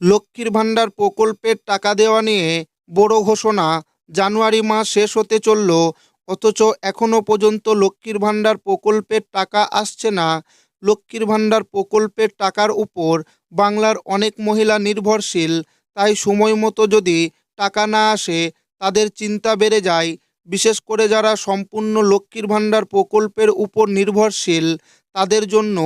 লক্ষ্মীর ভাণ্ডার প্রকল্পের টাকা দেওয়া নিয়ে বড় ঘোষণা। জানুয়ারি মাস শেষ হতে চলল, অথচ এখনও পর্যন্ত লক্ষ্মীর ভাণ্ডার প্রকল্পের টাকা আসছে না। লক্ষ্মীর ভাণ্ডার প্রকল্পের টাকার উপর বাংলার অনেক মহিলা নির্ভরশীল, তাই সময় মতো যদি টাকা না আসে তাদের চিন্তা বেড়ে যায়। বিশেষ করে যারা সম্পূর্ণ লক্ষ্মীর ভাণ্ডার প্রকল্পের উপর নির্ভরশীল, তাদের জন্য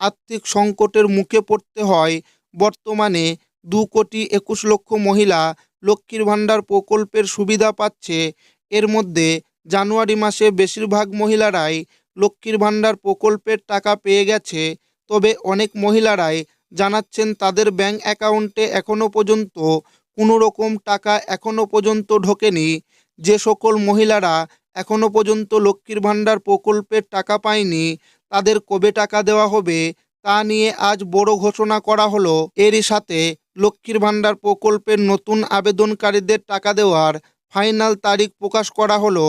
আর্থিক সংকটের মুখে পড়তে হয়। বর্তমানে 2,21,00,000 মহিলা লক্ষ্মীর ভাণ্ডার প্রকল্পের সুবিধা পাচ্ছে। এর মধ্যে জানুয়ারি মাসে বেশিরভাগ মহিলারাই লক্ষ্মীর ভাণ্ডার প্রকল্পের টাকা পেয়ে গেছে। তবে অনেক মহিলারাই জানাচ্ছেন তাদের ব্যাংক অ্যাকাউন্টে এখনও পর্যন্ত কোনো রকম টাকা এখনও পর্যন্ত ঢোকেনি। যে সকল মহিলারা এখনও পর্যন্ত লক্ষ্মীর ভাণ্ডার প্রকল্পের টাকা পায়নি, তাদের কবে টাকা দেওয়া হবে তা নিয়ে আজ বড় ঘোষণা করা হলো। এরই সাথে লক্ষ্মীর ভাণ্ডার প্রকল্পের নতুন আবেদনকারীদের টাকা দেওয়ার ফাইনাল তারিখ প্রকাশ করা হলো।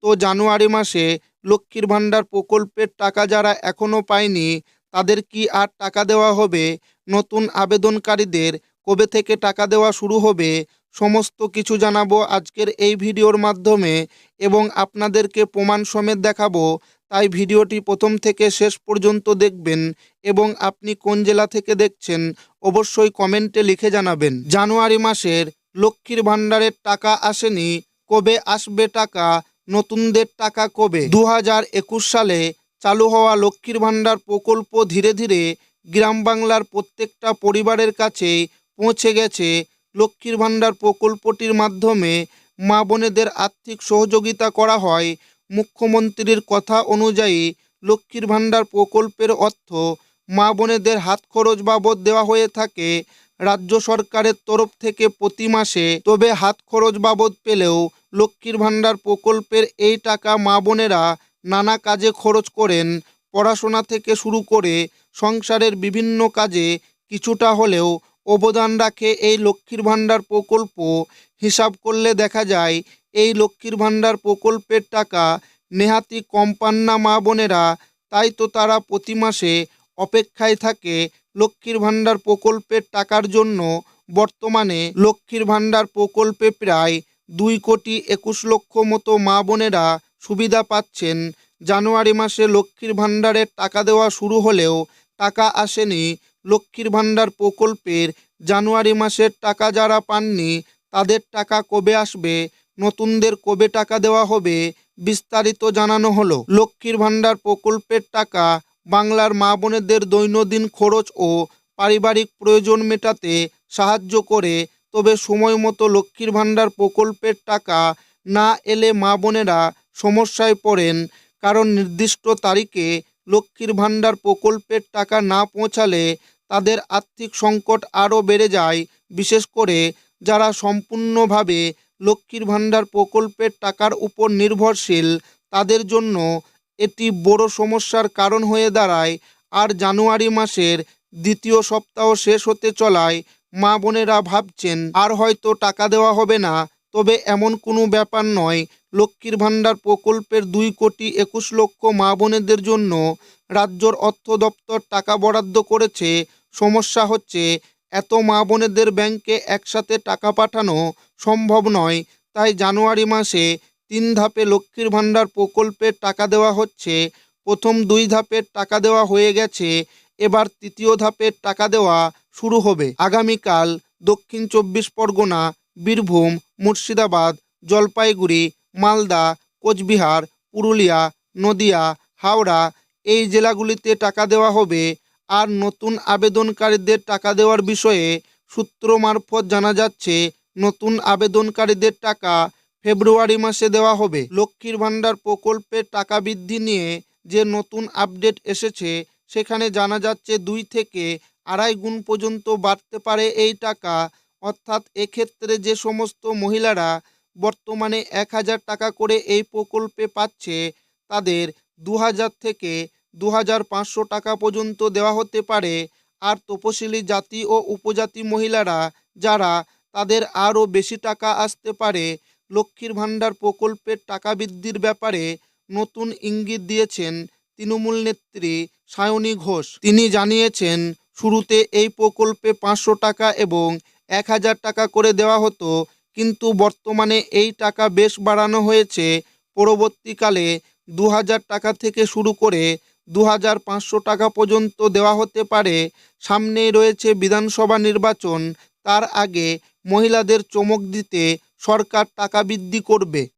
তো জানুয়ারি মাসে লক্ষ্মীর ভাণ্ডার প্রকল্পের টাকা যারা এখনও পায়নি, তাদের কি আর টাকা দেওয়া হবে? নতুন আবেদনকারীদের কবে থেকে টাকা দেওয়া শুরু হবে? সমস্ত কিছু জানাবো আজকের এই ভিডিওর মাধ্যমে এবং আপনাদেরকে প্রমাণ সমেত দেখাবো। তাই ভিডিওটি প্রথম থেকে শেষ পর্যন্ত দেখবেন এবং আপনি কোন জেলা থেকে দেখছেন অবশ্যই কমেন্টে লিখে জানাবেন। জানুয়ারি মাসের লক্ষ্মীর ভাণ্ডারের টাকা আসেনি, কবে আসবে টাকা? নতুনদের টাকা কবে? 2021 সালে চালু হওয়া লক্ষ্মীর ভাণ্ডার প্রকল্প ধীরে ধীরে গ্রাম বাংলার প্রত্যেকটা পরিবারের কাছেই পৌঁছে গেছে। লক্ষ্মীর ভাণ্ডার প্রকল্পটির মাধ্যমে মা বোনেদের আর্থিক সহযোগিতা করা হয়। মুখ্যমন্ত্রীর কথা অনুযায়ী লক্ষ্মীর ভাণ্ডার প্রকল্পের অর্থ মা বোনেদের হাত খরচ বাবদ দেওয়া হয়ে থাকে রাজ্য সরকারের তরফ থেকে প্রতি মাসে। তবে হাত খরচ বাবদ পেলেও লক্ষ্মীর ভাণ্ডার প্রকল্পের এই টাকা মা বোনেরা নানা কাজে খরচ করেন। পড়াশোনা থেকে শুরু করে সংসারের বিভিন্ন কাজে কিছুটা হলেও অবদান রাখে এই লক্ষ্মীর ভাণ্ডার প্রকল্প। হিসাব করলে দেখা যায় এই লক্ষ্মীর ভাণ্ডার প্রকল্পের টাকা নেহাতি কম পান না মা বোনেরা। তাই তো তারা প্রতি মাসে অপেক্ষায় থাকে লক্ষ্মীর ভাণ্ডার প্রকল্পের টাকার জন্য। বর্তমানে লক্ষ্মীর ভাণ্ডার প্রকল্পে প্রায় 2,21,00,000 মতো মা বোনেরা সুবিধা পাচ্ছেন। জানুয়ারি মাসে লক্ষ্মীর ভাণ্ডারের টাকা দেওয়া শুরু হলেও টাকা আসেনি। লক্ষ্মীর ভাণ্ডার প্রকল্পের জানুয়ারি মাসের টাকা যারা পাননি, তাদের টাকা কবে আসবে? নতুনদের কবে টাকা দেওয়া হবে? বিস্তারিত জানানো হলো। লক্ষ্মীর ভাণ্ডার প্রকল্পের টাকা বাংলার মা বোনেদের দৈনন্দিন খরচ ও পারিবারিক প্রয়োজন মেটাতে সাহায্য করে। তবে সময় মতো লক্ষ্মীর ভাণ্ডার প্রকল্পের টাকা না এলে মা বোনেরা সমস্যায় পড়েন। কারণ নির্দিষ্ট তারিখে লক্ষ্মীর ভাণ্ডার প্রকল্পের টাকা না পৌঁছালে তাদের আর্থিক সংকট আরও বেড়ে যায়। বিশেষ করে যারা সম্পূর্ণভাবে লক্ষ্মীর ভাণ্ডার প্রকল্পের টাকার উপর নির্ভরশীল, তাদের জন্য এটি বড় সমস্যার কারণ হয়ে দাঁড়ায়। আর জানুয়ারি মাসের দ্বিতীয় সপ্তাহ শেষ হতে চলায় মা বোনেরা ভাবছেন আর হয়তো টাকা দেওয়া হবে না। তবে এমন কোনো ব্যাপার নয়। লক্ষ্মীর ভাণ্ডার প্রকল্পের 2,21,00,000 মা বোনেদের জন্য রাজ্যর অর্থ দপ্তর টাকা বরাদ্দ করেছে। সমস্যা হচ্ছে এত মা বোনেদের ব্যাংকে একসাথে টাকা পাঠানো সম্ভব নয়। তাই জানুয়ারি মাসে 3 ধাপে লক্ষ্মীর ভাণ্ডার প্রকল্পের টাকা দেওয়া হচ্ছে। প্রথম 2 ধাপের টাকা দেওয়া হয়ে গেছে, এবার তৃতীয় ধাপের টাকা দেওয়া শুরু হবে আগামীকাল। দক্ষিণ 24 পরগনা, বীরভূম, মুর্শিদাবাদ, জলপাইগুড়ি, মালদা, কোচবিহার, পুরুলিয়া, নদিয়া, হাওড়া এই জেলাগুলিতে টাকা দেওয়া হবে। আর নতুন আবেদনকারীদের টাকা দেওয়ার বিষয়ে সূত্র মারফত জানা যাচ্ছে নতুন আবেদনকারীদের টাকা ফেব্রুয়ারি মাসে দেওয়া হবে। লক্ষ্মীর ভাণ্ডার প্রকল্পের টাকা বৃদ্ধি নিয়ে যে নতুন আপডেট এসেছে, সেখানে জানা যাচ্ছে 2 থেকে 2.5 গুণ পর্যন্ত বাড়তে পারে এই টাকা। অর্থাৎ এক্ষেত্রে যে সমস্ত মহিলারা বর্তমানে 1,000 টাকা করে এই প্রকল্পে পাচ্ছে, তাদের 2,000 থেকে 2,500 টাকা পর্যন্ত দেওয়া হতে পারে। আর তপশিলি জাতি ও উপজাতি মহিলারা যারা, তাদের আরও বেশি টাকা আসতে পারে। লক্ষ্মীর ভাণ্ডার প্রকল্পের টাকা বৃদ্ধির ব্যাপারে নতুন ইঙ্গিত দিয়েছেন তৃণমূল নেত্রী সায়নী ঘোষ। তিনি জানিয়েছেন শুরুতে এই প্রকল্পে 500 টাকা এবং 1000 টাকা করে দেওয়া হতো, কিন্তু বর্তমানে এই টাকা বেশ বাড়ানো হয়েছে। পরবর্তীকালে 2000 টাকা থেকে শুরু করে 2500 টাকা পর্যন্ত দেওয়া হতে পারে। সামনেই রয়েছে বিধানসভা নির্বাচন, তার আগে মহিলাদের চমক দিতে সরকার টাকা বৃদ্ধি করবে।